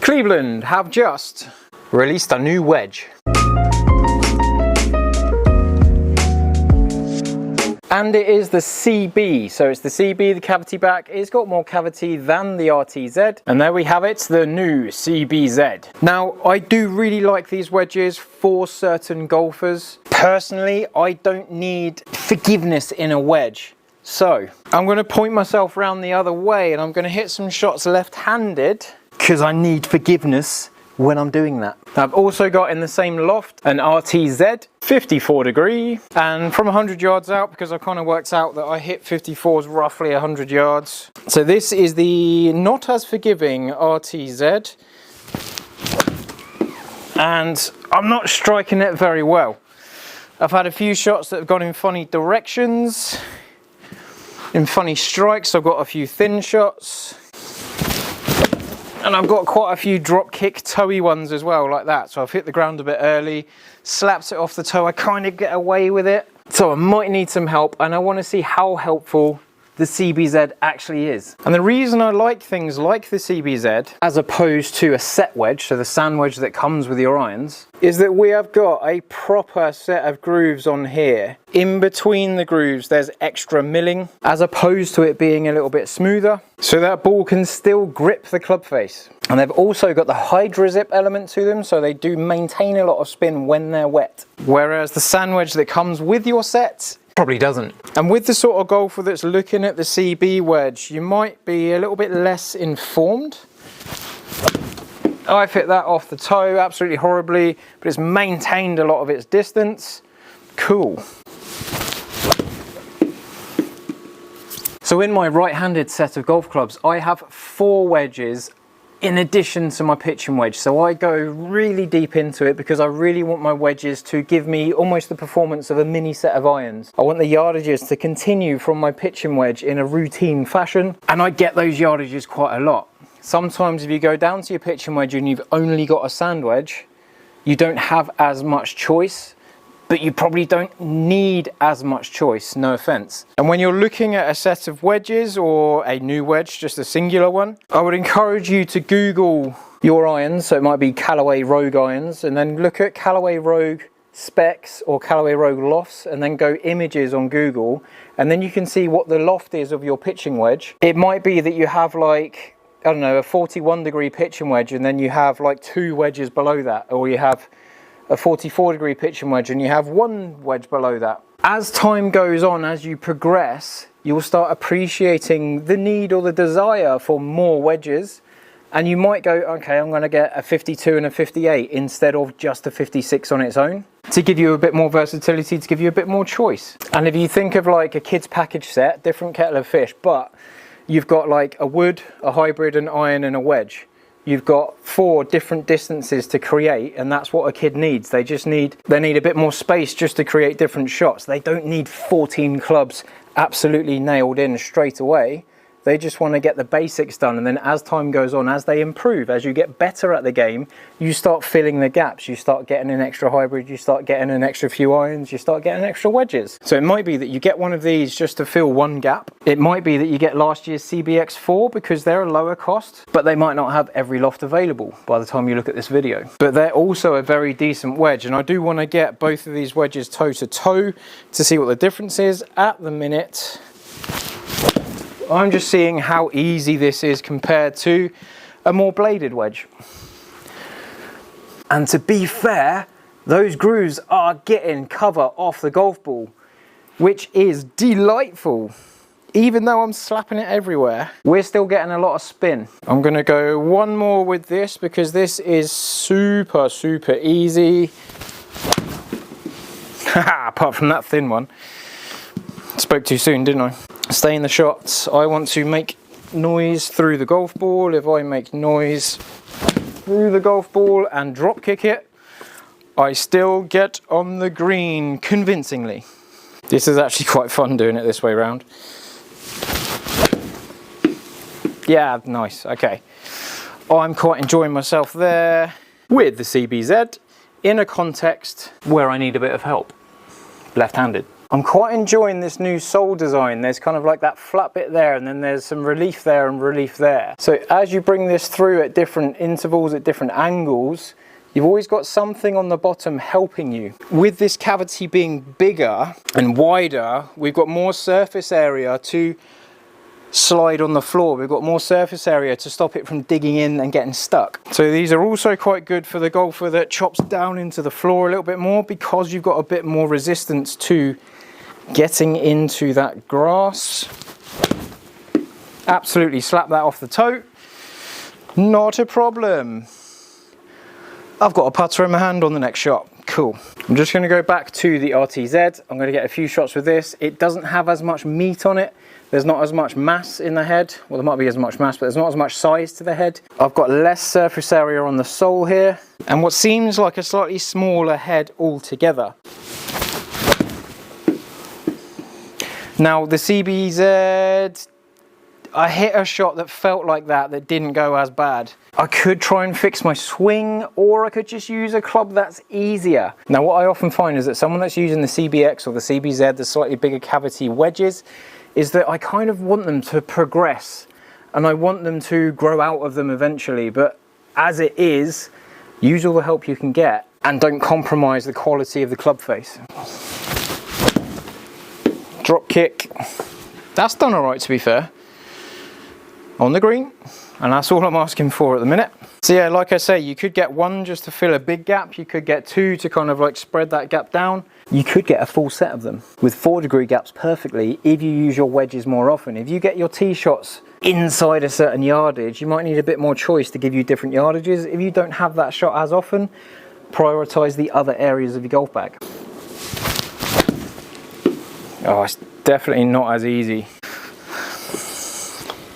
Cleveland have just released a new wedge. And it is the CB, so it's the CB, the cavity back. It's got more cavity than the RTZ. And there we have it, the new CBZ. Now, I do really like these wedges for certain golfers. Personally, I don't need forgiveness in a wedge. So, I'm going to point myself around the other way and I'm going to hit some shots left-handed because I need forgiveness when I'm doing that. I've also got in the same loft an RTZ 54 degree, and from 100 yards out, because I kind of worked out that I hit 54s roughly 100 yards. So this is the not as forgiving RTZ, and I'm not striking it very well. I've had a few shots that have gone in funny directions, in funny strikes. I've got a few thin shots. And I've got quite a few drop kick toey ones as well, like that. So I've hit the ground a bit early, slapped it off the toe. I kind of get away with it. So I might need some help, and I want to see how helpful the CBZ actually is. And the reason I like things like the CBZ as opposed to a set wedge, so the sand wedge that comes with your irons, is that we have got a proper set of grooves on here. In between the grooves there's extra milling, as opposed to it being a little bit smoother, so that ball can still grip the club face. And they've also got the hydro zip element to them, so they do maintain a lot of spin when they're wet. Whereas the sand wedge that comes with your set probably doesn't. And with the sort of golfer that's looking at the CB wedge, you might be a little bit less informed. I've hit that off the toe absolutely horribly, but it's maintained a lot of its distance. Cool. So in my right-handed set of golf clubs, I have 4 wedges in addition to my pitching wedge. So I go really deep into it because I really want my wedges to give me almost the performance of a mini set of irons. I want the yardages to continue from my pitching wedge in a routine fashion, and I get those yardages quite a lot. Sometimes if you go down to your pitching wedge and you've only got a sand wedge, you don't have as much choice, but you probably don't need as much choice, no offense. And when you're looking at a set of wedges or a new wedge, just a singular one, I would encourage you to Google your irons. So it might be Callaway Rogue irons, and then look at Callaway Rogue specs or Callaway Rogue lofts, and then go images on Google, and then you can see what the loft is of your pitching wedge. It might be that you have like, I don't know, a 41 degree pitching wedge, and then you have like 2 wedges below that, or you have a 44 degree pitching wedge and you have 1 wedge below that. As time goes on, as you progress, you'll start appreciating the need or the desire for more wedges, and you might go, okay, I'm going to get a 52 and a 58 instead of just a 56 on its own, to give you a bit more versatility, to give you a bit more choice. And if you think of like a kid's package set, different kettle of fish, but you've got like a wood, a hybrid, an iron and a wedge. You've got 4 different distances to create, and that's what a kid needs. They need a bit more space just to create different shots. They don't need 14 clubs absolutely nailed in straight away. They just want to get the basics done, and then as time goes on, as they improve, as you get better at the game, you start filling the gaps. You start getting an extra hybrid, you start getting an extra few irons, you start getting extra wedges. So it might be that you get one of these just to fill one gap. It might be that you get last year's CBX4 because they're a lower cost, but they might not have every loft available by the time you look at this video. But they're also a very decent wedge, and I do want to get both of these wedges toe to toe to see what the difference is. At the minute, I'm just seeing how easy this is compared to a more bladed wedge. And to be fair, those grooves are getting cover off the golf ball, which is delightful. Even though I'm slapping it everywhere, we're still getting a lot of spin. I'm gonna go one more with this because this is super, super easy. Apart from that thin one. Spoke too soon, didn't I? Stay in the shots. I want to make noise through the golf ball. If I make noise through the golf ball and drop kick it, I still get on the green convincingly. This is actually quite fun doing it this way around. Yeah, nice, okay. I'm quite enjoying myself there with the CBZ in a context where I need a bit of help. Left-handed. I'm quite enjoying this new sole design. There's kind of like that flat bit there, and then there's some relief there and relief there. So as you bring this through at different intervals, at different angles, you've always got something on the bottom helping you. With this cavity being bigger and wider, we've got more surface area to slide on the floor. We've got more surface area to stop it from digging in and getting stuck. So these are also quite good for the golfer that chops down into the floor a little bit more, because you've got a bit more resistance to getting into that grass. Absolutely slap that off the toe. Not a problem. I've got a putter in my hand on the next shot. Cool. I'm just going to go back to the RTZ. I'm going to get a few shots with this. It doesn't have as much meat on it. There's not as much mass in the head. Well, there might be as much mass, but there's not as much size to the head. I've got less surface area on the sole here, and what seems like a slightly smaller head altogether. Now the CBZ, I hit a shot that felt like that didn't go as bad. I could try and fix my swing, or I could just use a club that's easier. Now what I often find is that someone that's using the CBX or the CBZ, the slightly bigger cavity wedges, is that I kind of want them to progress and I want them to grow out of them eventually. But as it is, use all the help you can get and don't compromise the quality of the club face. Drop kick. That's done all right, to be fair. On the green, and that's all I'm asking for at the minute. So yeah, like I say, you could get one just to fill a big gap. You could get two to kind of like spread that gap down. You could get a full set of them with 4-degree gaps perfectly if you use your wedges more often. If you get your tee shots inside a certain yardage, you might need a bit more choice to give you different yardages. If you don't have that shot as often, prioritize the other areas of your golf bag. Oh, it's definitely not as easy.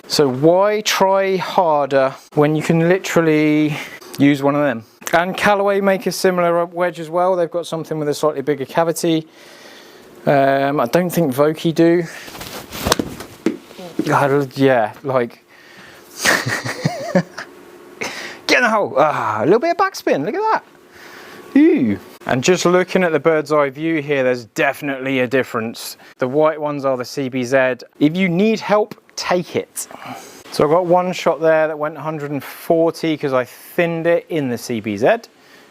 So why try harder when you can literally use one of them? And Callaway make a similar wedge as well. They've got something with a slightly bigger cavity. I don't think Vokey do. Yeah, like... Get in the hole! Ah, a little bit of backspin, look at that. Ooh. And just looking at the bird's eye view here, there's definitely a difference. The white ones are the CBZ. If you need help, take it. So I've got one shot there that went 140 because I thinned it in the CBZ.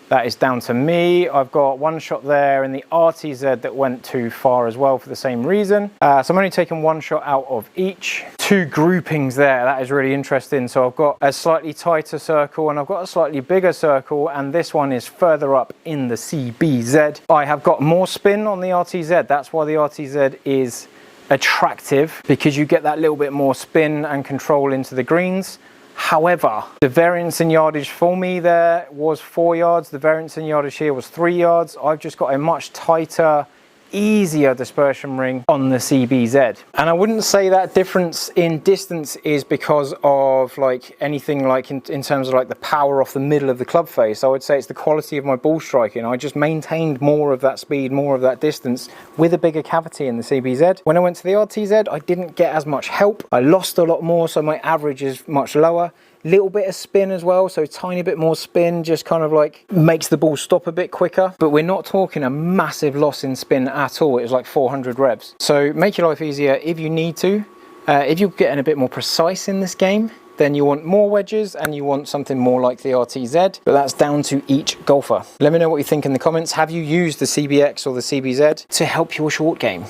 That is down to me. I've got one shot there in the RTZ that went too far as well for the same reason. So I'm only taking one shot out of each. Two groupings there, that is really interesting. So I've got a slightly tighter circle and I've got a slightly bigger circle, and this one is further up in the CBZ. I have got more spin on the RTZ. That's why the RTZ is attractive, because you get that little bit more spin and control into the greens. However, the variance in yardage for me there was 4 yards. The variance in yardage here was 3 yards. I've just got a much tighter, easier dispersion ring on the CBZ. And I wouldn't say that difference in distance is because of like anything like in terms of like the power off the middle of the club face. I would say it's the quality of my ball striking. I just maintained more of that speed, more of that distance with a bigger cavity in the CBZ. When I went to the RTZ, I didn't get as much help. I lost a lot more, so my average is much lower. Little bit of spin as well, so tiny bit more spin just kind of like makes the ball stop a bit quicker, but we're not talking a massive loss in spin at all. It was like 400 revs. So make your life easier if you need to. If you're getting a bit more precise in this game, then you want more wedges and you want something more like the RTZ, but that's down to each golfer. Let me know what you think in the comments. Have you used the CBX or the CBZ to help your short game?